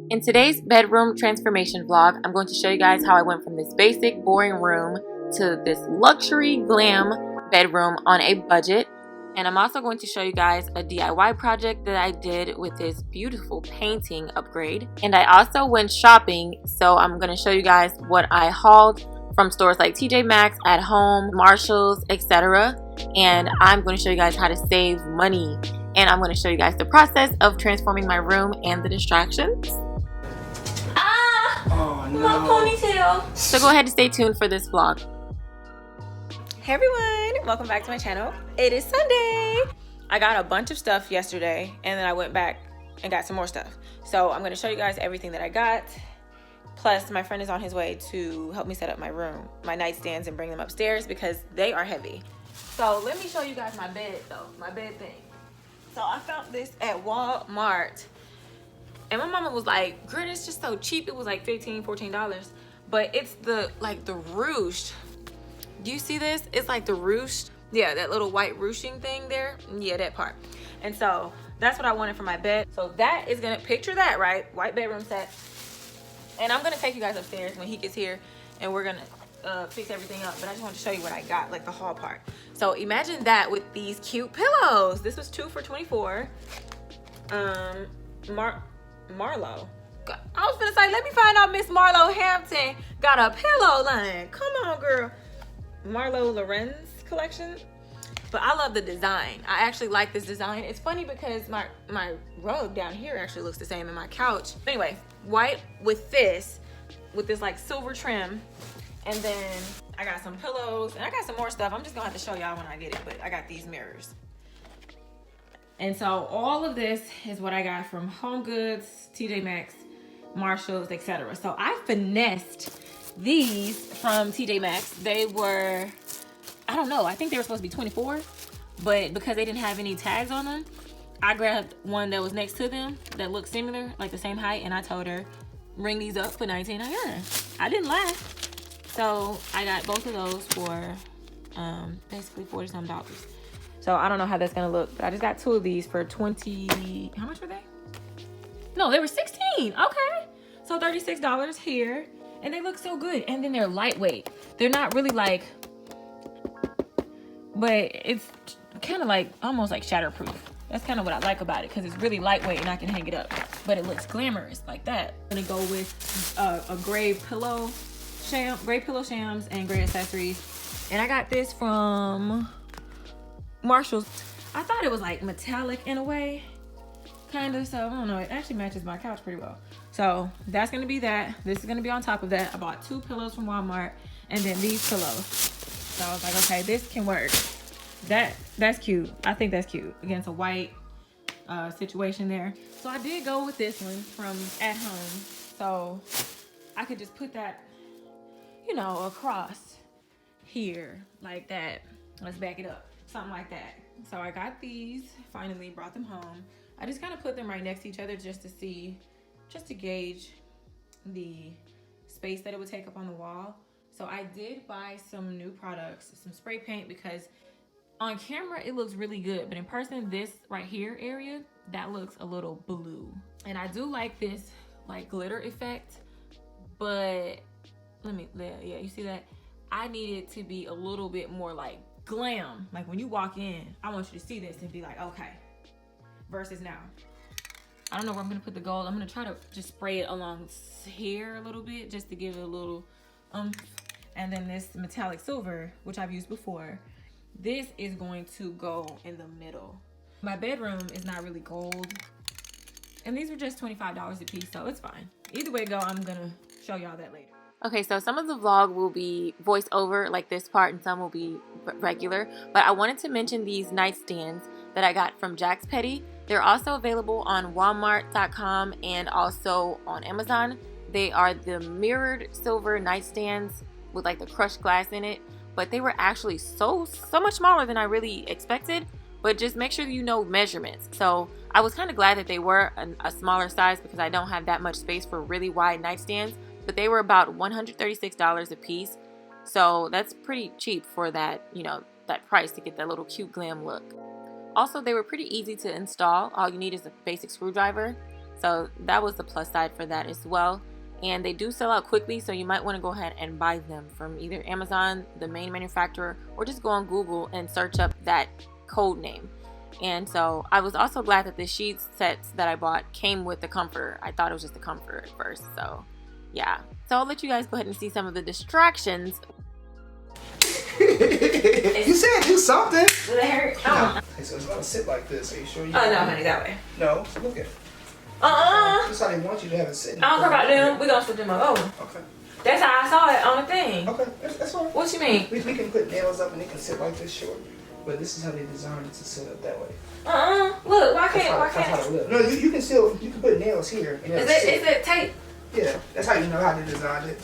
In today's bedroom transformation vlog, I'm going to show you guys how I went from this basic, boring room to this luxury glam bedroom on a budget. And I'm also going to show you guys a DIY project that I did with this beautiful painting upgrade. And I also went shopping, so I'm going to show you guys what I hauled from stores like TJ Maxx, At Home, Marshalls, etc. And I'm going to show you guys how to save money. And I'm going to show you guys the process of transforming my room and the distractions. Oh no. My ponytail. So go ahead and stay tuned for this vlog. Hey everyone, welcome back to my channel. It is Sunday. I got a bunch of stuff yesterday and then I went back and got some more stuff. So I'm going to show you guys everything that I got. Plus my friend is on his way to help me set up my room, my nightstands, and bring them upstairs because they are heavy. So let me show you guys my bed though, my bed thing. So I found this at Walmart. And my mama was like, girl, it's just so cheap. It was like $15, $14. But it's the ruched. Do you see this? It's like the ruched. Yeah, that little white ruching thing there. Yeah, that part. And so that's what I wanted for my bed. So that is gonna, picture that, right? White bedroom set. And I'm gonna take you guys upstairs when he gets here and we're gonna fix everything up. But I just want to show you what I got, like the haul part. So imagine that with these cute pillows. This was 2 for $24. Marlo. I was gonna say, let me find out Miss Marlo Hampton got a pillow line. Come on, girl. Marlo Lorenz collection. But I love the design. I actually like this design. It's funny because my rug down here actually looks the same in my couch. Anyway, white with this like silver trim. And then I got some pillows and I got some more stuff. I'm just gonna have to show y'all when I get it, but I got these mirrors. And so all of this is what I got from Home Goods, TJ Maxx, Marshalls, etc. So I finessed these from TJ Maxx. They were, I don't know, I think they were supposed to be 24, but because they didn't have any tags on them, I grabbed one that was next to them that looked similar, like the same height, and I told her, ring these up for $19.99. I didn't lie. So I got both of those for basically $40-some. So I don't know how that's gonna look, but I just got 2 of these for 20, how much were they? No, they were 16, okay. So $36 here, and they look so good. And then they're lightweight. They're not really like, but it's kind of like, almost like shatterproof. That's kind of what I like about it, because it's really lightweight and I can hang it up, but it looks glamorous like that. I'm gonna go with a gray pillow shams and gray accessories. And I got this from Marshalls. I thought it was like metallic in a way, kind of, so I don't know, it actually matches my couch pretty well. So that's gonna be that. This is gonna be on top of that. I bought 2 pillows from Walmart and then these pillows. So I was like, okay, this can work. That's cute. I think that's cute against a white situation there. So I did go with this one from At Home, so I could just put that, you know, across here like that. Let's back it up. Something like that. So I got these, finally brought them home. I just kind of put them right next to each other just to gauge the space that it would take up on the wall. So I did buy some new products, some spray paint, because on camera it looks really good, but in person, this right here area, that looks a little blue. And I do like this like glitter effect, but yeah, you see that? I need it to be a little bit more like glam. Like when you walk in, I want you to see this and be like, okay. Versus now, I don't know where I'm gonna put the gold. I'm gonna try to just spray it along here a little bit just to give it a little and then this metallic silver, which I've used before, this is going to go in the middle. My bedroom is not really gold, and these were just $25 a piece, so it's fine. Either way go, I'm gonna show y'all that later. Okay, so some of the vlog will be voice over, like this part, and some will be regular. But I wanted to mention these nightstands that I got from Jack's Petty. They're also available on Walmart.com and also on Amazon. They are the mirrored silver nightstands with like the crushed glass in it. But they were actually so much smaller than I really expected. But just make sure you know measurements. So I was kind of glad that they were a smaller size because I don't have that much space for really wide nightstands. But they were about $136 a piece. So that's pretty cheap for that, you know, that price to get that little cute glam look. Also, they were pretty easy to install. All you need is a basic screwdriver. So that was the plus side for that as well. And they do sell out quickly, so you might want to go ahead and buy them from either Amazon, the main manufacturer, or just go on Google and search up that code name. And so I was also glad that the sheet sets that I bought came with the comforter. I thought it was just a comforter at first, so yeah. So I'll let you guys go ahead and see some of the distractions. You said do something. Does it hurt? No. Okay, so it's gonna sit like this. Are you sure you? Oh no, honey, that way. No, look at it. That's how they want you to have it sitting. I don't care about them. We gonna flip them up. Oh. Okay. That's how I saw it on the thing. Okay, that's all right. What you mean? We can put nails up and it can sit like this short. But this is how they designed it to sit up that way. Look, why can't? That's how it look. No, you can put nails here. And is it tape? Yeah, that's how you know how they designed it.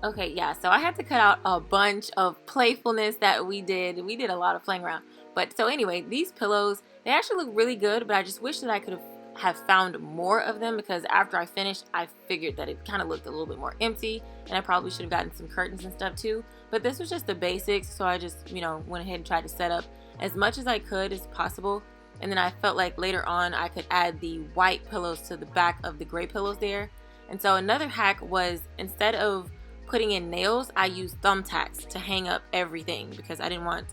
Okay, yeah, so I had to cut out a bunch of playfulness that we did. We did a lot of playing around. But so anyway, these pillows, they actually look really good, but I just wish that I could have found more of them, because after I finished, I figured that it kind of looked a little bit more empty, and I probably should have gotten some curtains and stuff too. But this was just the basics, so I just, went ahead and tried to set up as much as I could as possible. And then I felt like later on I could add the white pillows to the back of the gray pillows there. And so another hack was, instead of putting in nails, I used thumbtacks to hang up everything, because I didn't want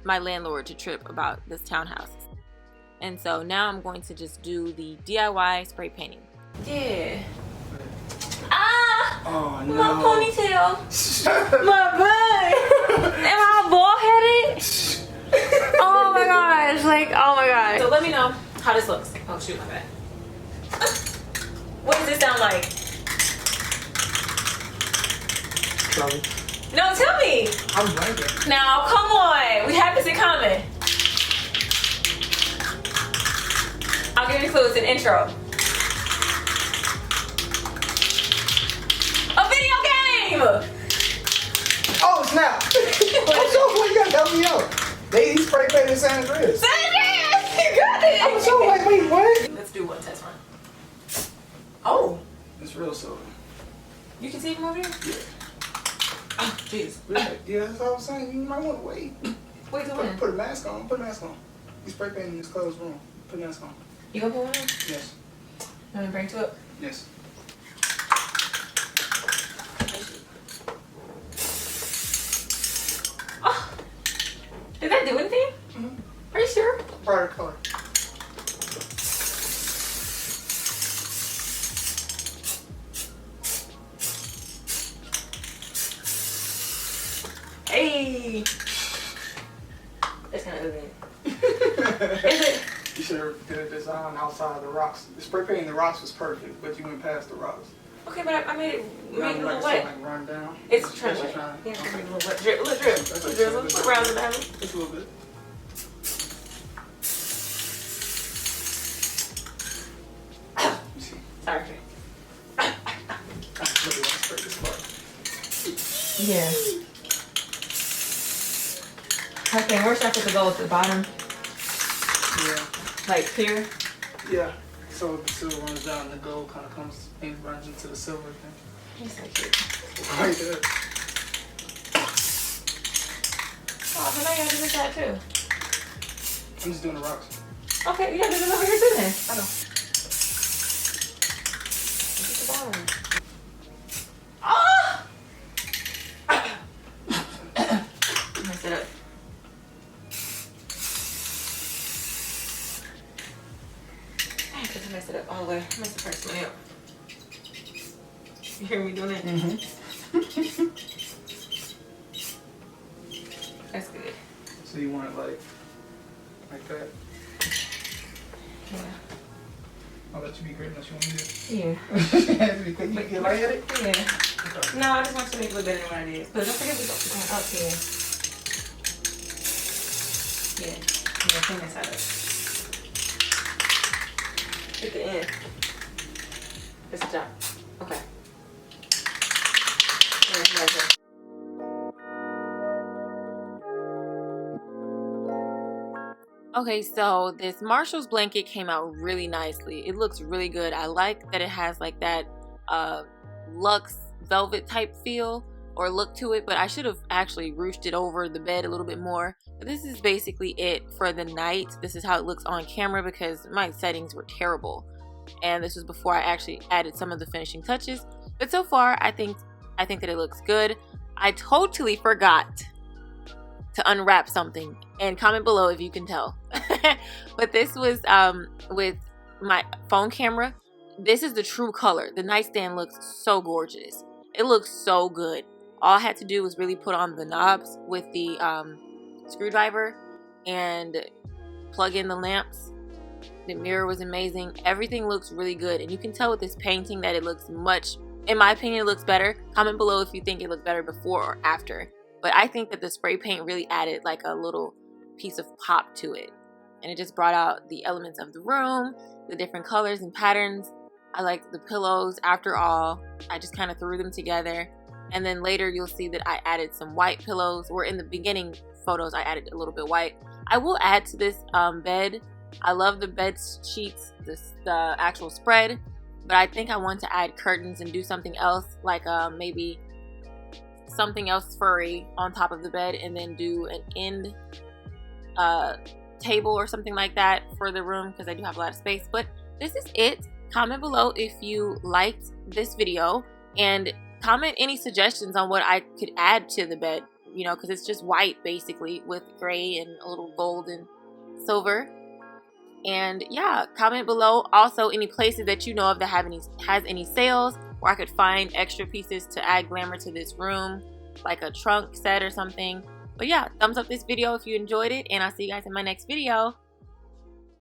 my landlord to trip about this townhouse. And so now I'm going to just do the DIY spray painting. Yeah. Ah! Oh no. My ponytail. My butt. Am I bald-headed? Oh my gosh. Oh my gosh. So let me know how this looks. Oh shoot, my bad. What does this sound like? Trouble. No, tell me. I'm blanking. Now, come on. We have this in common. I'll give you a clue. It's an intro. A video game! Oh snap! I'm so glad you gotta help me out. They spray painted San Andreas. San Andreas! You got it! I'm so like, wait, what? Let's do one test run. Oh! It's real silver. You can see from over here? Yeah. Oh, jeez. Yeah, that's all I'm saying. You might want to wait. Wait till when? Put a mask on. Put a mask on. You spray painting in this closed room. Put a mask on. You gonna put one on? Yes. Let me bring two up. Yes. Oh! Did that do anything? Mm-hmm. Are you sure? Brighter color. Hey! That's kind of ugly. Is it? You should have did a design outside of the rocks. The spray painting the rocks was perfect, but you went past the rocks. Okay, but I made it a little like wet. Like run down. It's trying to wet. Yeah, it's a little wet. Drip, a little drip. That's A little like drip. Look around the battle. Just a little bit. You see. Sorry. I really want to spray this part. Yeah. Okay, where's that to go at the bottom? Yeah. Like here? Yeah. So the silver runs down and the gold kind of comes and runs into the silver thing. He's so cute. Right there. Oh, so now you have to do that too. I'm just doing the rocks. Okay, you gotta do this over here too then. I know. Look at the bottom. Ah! Mess it up. I have to mess it up all the way. I messed the first one up. You hear me doing it? Mm-hmm. That's good. So you want it like that? Yeah. I'll let you be great unless you want me to. Yeah. It has to be quick. You get lightheaded? Yeah. Okay. No, I just want to make it look better than what I did. But don't forget we go up here. Yeah, clean that side up. At the end. It's the top. Okay. Yeah. Okay, so this Marshall's blanket came out really nicely. It looks really good. I like that it has like that luxe velvet type feel, or look to it, but I should have actually ruched it over the bed a little bit more. But this is basically it for the night. This is how it looks on camera because my settings were terrible, and this was before I actually added some of the finishing touches. But so far I think that it looks good. I totally forgot to unwrap something, and comment below if you can tell. But this was with my phone camera. This is the true color. The nightstand looks so gorgeous. It looks so good. All I had to do was really put on the knobs with the screwdriver and plug in the lamps. The mirror was amazing. Everything looks really good, and you can tell with this painting that it looks much, in my opinion, it looks better. Comment below if you think it looked better before or after. But I think that the spray paint really added like a little piece of pop to it. And it just brought out the elements of the room, the different colors and patterns. I like the pillows. After all, I just kind of threw them together. And then later you'll see that I added some white pillows, or in the beginning photos I added a little bit white. I will add to this bed. I love the bed sheets, the actual spread. But I think I want to add curtains and do something else, like maybe something else furry on top of the bed, and then do an end table or something like that for the room, because I do have a lot of space. But this is it. Comment below if you liked this video, and comment any suggestions on what I could add to the bed, you know, because it's just white basically with gray and a little gold and silver. And yeah, comment below also any places that you know of that has any sales where I could find extra pieces to add glamour to this room, like a trunk set or something. But yeah, thumbs up this video if you enjoyed it, and I'll see you guys in my next video.